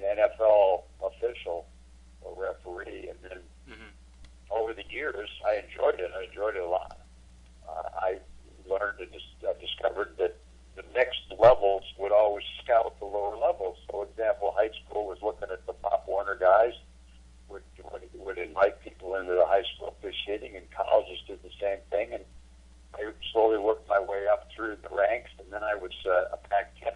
an NFL official or referee, and then over the years, I enjoyed it. I enjoyed it a lot. I learned and discovered that the next levels would always scout the lower levels. So, for example, high school was looking at the Pop Warner guys, would invite people into the high school officiating, and colleges did the same thing. And I slowly worked my way up through the ranks, and then I was a Pac-10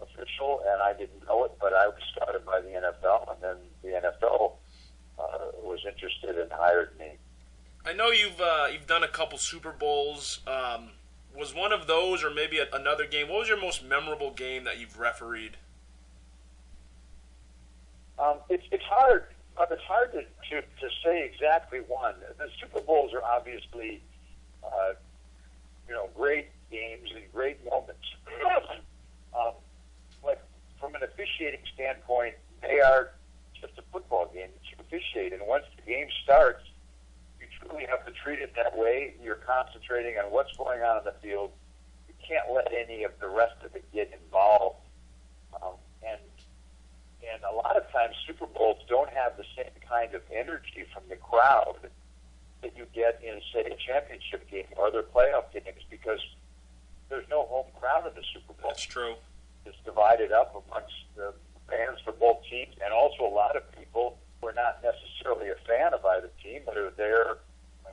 official, and I didn't know it, but I was scouted by the NFL, and then the NFL was interested and hired me. I know you've done a couple Super Bowls. Was one of those, or maybe another game? What was your most memorable game that you've refereed? It's hard. It's hard to say exactly one. The Super Bowls are obviously, great games and great moments. But from an officiating standpoint, they are just a football game that you officiate. And once the game starts, you truly have to treat it that way. You're concentrating on what's going on in the field. You can't let any of the rest of it get involved. And a lot of times Super Bowls don't have the same kind of energy from the crowd that you get in, say, a championship game or other playoff games, because there's no home crowd in the Super Bowl. That's true. It's divided up amongst the fans for both teams, and also a lot of people who are not necessarily a fan of either team, but are there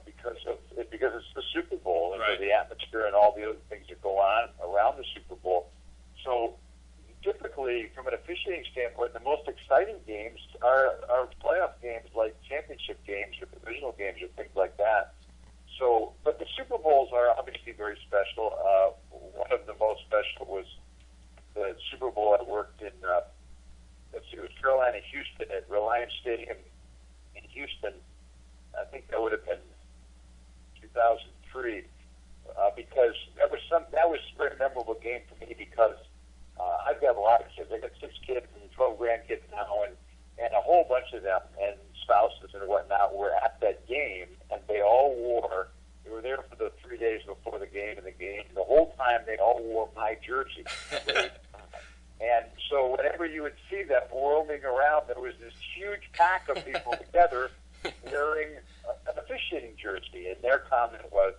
because it's the Super Bowl and right. the atmosphere and all the other things that go on around the Super Bowl. So typically, from an officiating standpoint, the most exciting games are playoff games like championship games or divisional games or things like that. So, but the Super Bowls are obviously very special. One of the most special was the Super Bowl I worked in, it was Carolina-Houston at Reliance Stadium in Houston. I think that would have been 2003, because that was a very memorable game for me, because I've got a lot of kids. I've got 6 kids and 12 grandkids now, and a whole bunch of them and spouses and whatnot were at that game, and they were there for the 3 days before the game, and the whole time they all wore my jersey. And so whenever you would see them whirling around, there was this huge pack of people together wearing an officiating jersey, and their comment was,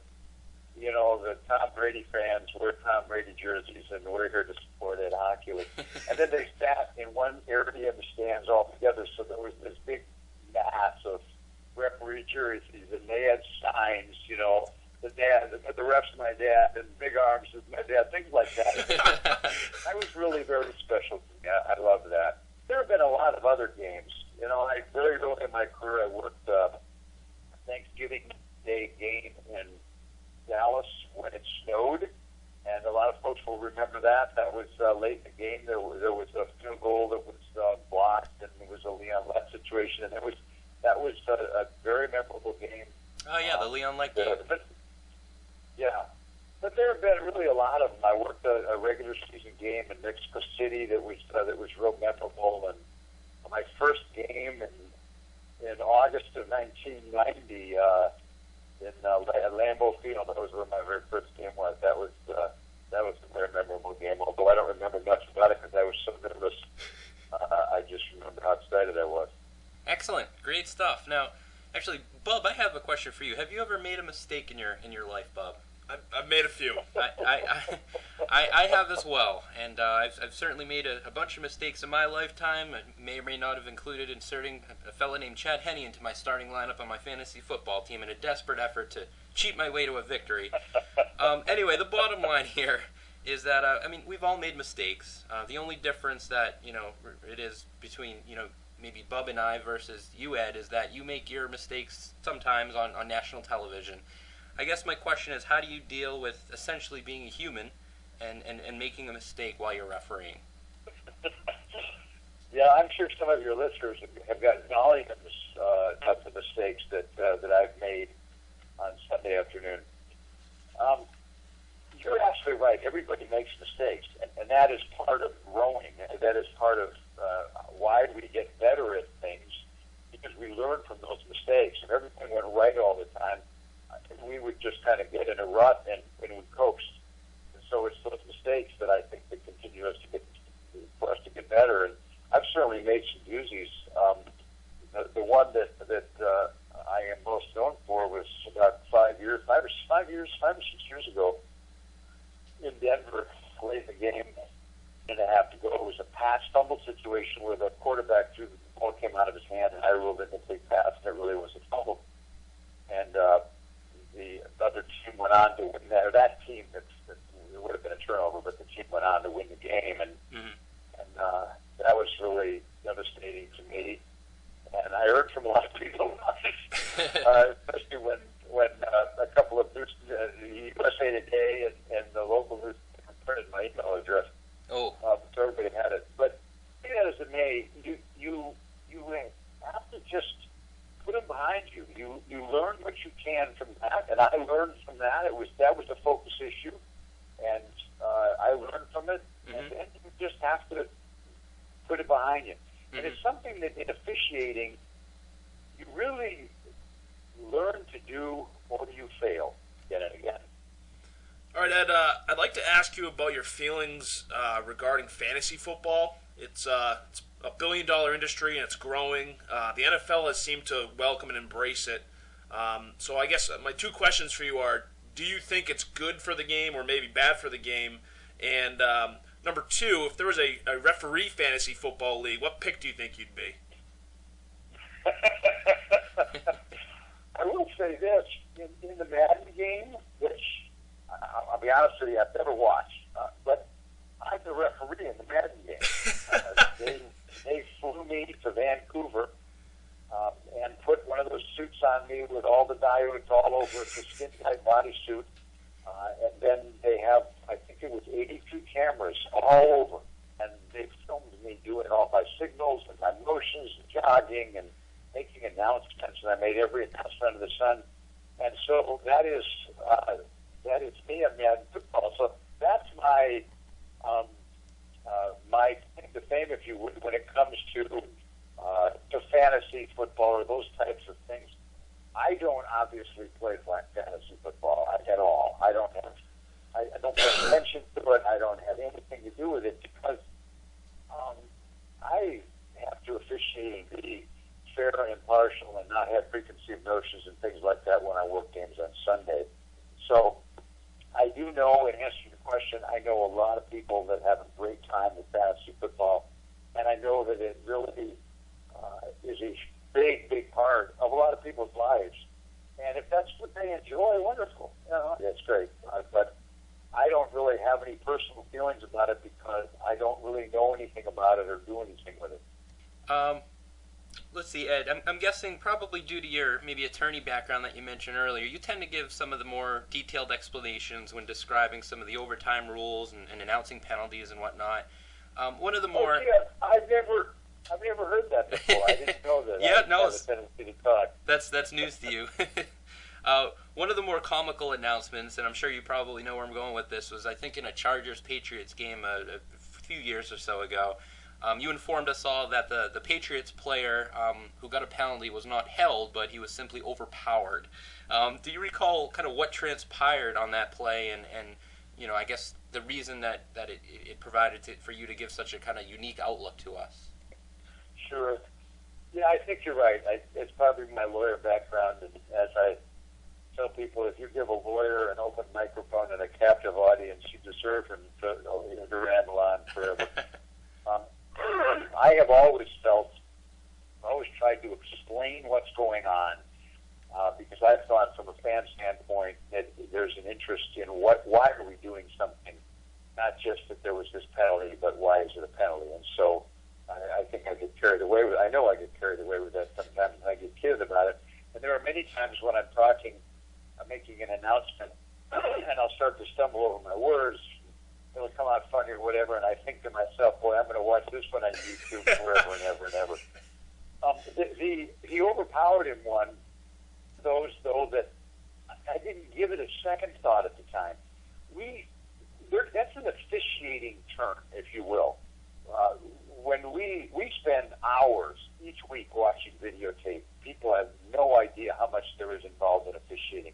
the Tom Brady fans wear Tom Brady jerseys, and we're here to support Ed Hochuli. And then they sat in one area of the stands all together, so there was this big mass of referee jerseys, and they had signs, the ref's my dad, and big arms is my dad, things like that. That was really very special to me. I love that. There have been a lot of other games. I very early in my career, I worked Thanksgiving Day game in Dallas when it snowed, and a lot of folks will remember that. That was late in the game. There was a field goal that was blocked, and it was a Leon Lett situation, and that was a very memorable game. Oh yeah, the Leon Lett game. Yeah, but there have been really a lot of them. I worked a regular season game in Mexico City that was real memorable, and my first game in August of 1990. At Lambeau Field, that was where my very first game was. That was a very memorable game, although I don't remember much about it because I was so nervous. I just remember how excited I was. Excellent. Great stuff. Now, actually, Bub, I have a question for you. Have you ever made a mistake in your life, Bub? I've made a few. I have as well, and I've certainly made a bunch of mistakes in my lifetime. I may or may not have included inserting a fella named Chad Henne into my starting lineup on my fantasy football team in a desperate effort to cheat my way to a victory. Anyway, the bottom line here is that we've all made mistakes. The only difference that it is between maybe Bub and I versus you, Ed, is that you make your mistakes sometimes on national television. I guess my question is, how do you deal with essentially being a human and making a mistake while you're refereeing? Yeah, I'm sure some of your listeners have got volumes of the mistakes that I've made on Sunday afternoon. You're absolutely right. Everybody makes mistakes, and that is part of growing. That is part of why we get better at things, because we learn from those mistakes. If everything went right all the time, we would just kind of get in a rut and we coast. And so it's those mistakes that I think that continue for us to get better. And I've certainly made some doozies. The one that I am most known for was about 5 or 6 years ago in Denver, late in the game, and a half to go. It was a pass fumble situation where the quarterback threw the ball, came out of his hand, and I ruled it a complete pass, and it really was a fumble. And the other team went on to win that. Or that team, it would have been a turnover, but the team went on to win the game, and that was really devastating to me. And I heard from a lot of people about it, especially when a couple of news, USA Today and the local news printed my email address. Oh. So everybody had it. But be that as it may, you have to just put them behind you. You learn what you can from that, and I learned from that. That was a focus issue, and I learned from it. And you just have to put it behind you. And it's something that in officiating, you really learn to do or you fail again and again. All right, Ed, I'd like to ask you about your feelings regarding fantasy football. It's a $1 billion industry, and it's growing. The NFL has seemed to welcome and embrace it. So I guess my two questions for you are, do you think it's good for the game or maybe bad for the game? And number two, if there was a referee fantasy football league, what pick do you think you'd be? I will say this, in the Madden game, which I'll be honest with you, I've never watched, but I'm the referee in the Madden game. They flew me to Vancouver and put one of those suits on me with all the diodes all over. It's a skin-tight bodysuit. And then they have, I think it was 82 cameras all over. And they filmed me doing all my signals and my motions and jogging and making announcements. And I made every announcement under the sun. And so that is me on Madden football. So that's my claim to fame, if you would, when it comes to fantasy football or those types of things. I don't obviously play fantasy football at all. I don't pay attention to it. I don't have anything to do with it because I have to officiate and be fair and impartial and not have preconceived notions and things like that when I work games on Sunday. So I do know, in answer to your question, I know a lot of people that have a great time with fantasy football, and I know that it really is a big part of a lot of people's lives. And if that's what they enjoy, wonderful. That's great. But I don't really have any personal feelings about it because I don't really know anything about it or do anything with it. Let's see, Ed. I'm guessing probably due to your maybe attorney background that you mentioned earlier, you tend to give some of the more detailed explanations when describing some of the overtime rules and announcing penalties and whatnot. One of the more... Oh, yeah, I've never heard that before. I didn't know that. Yeah, no, that's news to you. One of the more comical announcements, and I'm sure you probably know where I'm going with this, was I think in a Chargers-Patriots game a few years or so ago. You informed us all that the Patriots player who got a penalty was not held, but he was simply overpowered. Do you recall kind of what transpired on that play and I guess the reason that it provided for you to give such a kind of unique outlook to us? Sure. Yeah, I think you're right. It's probably my lawyer background, and as I tell people, if you give a lawyer an open microphone and a captive audience, you deserve him to ramble on forever. I have always tried to explain what's going on because I thought from a fan standpoint that there's an interest in why are we doing something, not just that there was this penalty, but why is it a penalty? And so I think I get carried away with it. I know I get carried away with that sometimes, and I get kidded about it. And there are many times when I'm making an announcement, and I'll start to stumble over my words. It'll come out funny or whatever, and I think to myself, boy, I'm going to watch this one on YouTube forever and ever and ever. He overpowered him one, those, though, that I didn't give it a second thought at the time. That's an officiating term, if you will. When we spend hours each week watching videotape, people have no idea how much there is involved in officiating.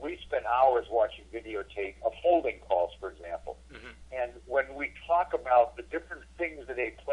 We spend hours watching videotape of holding calls, for example. Mm-hmm. And when we talk about the different things that a player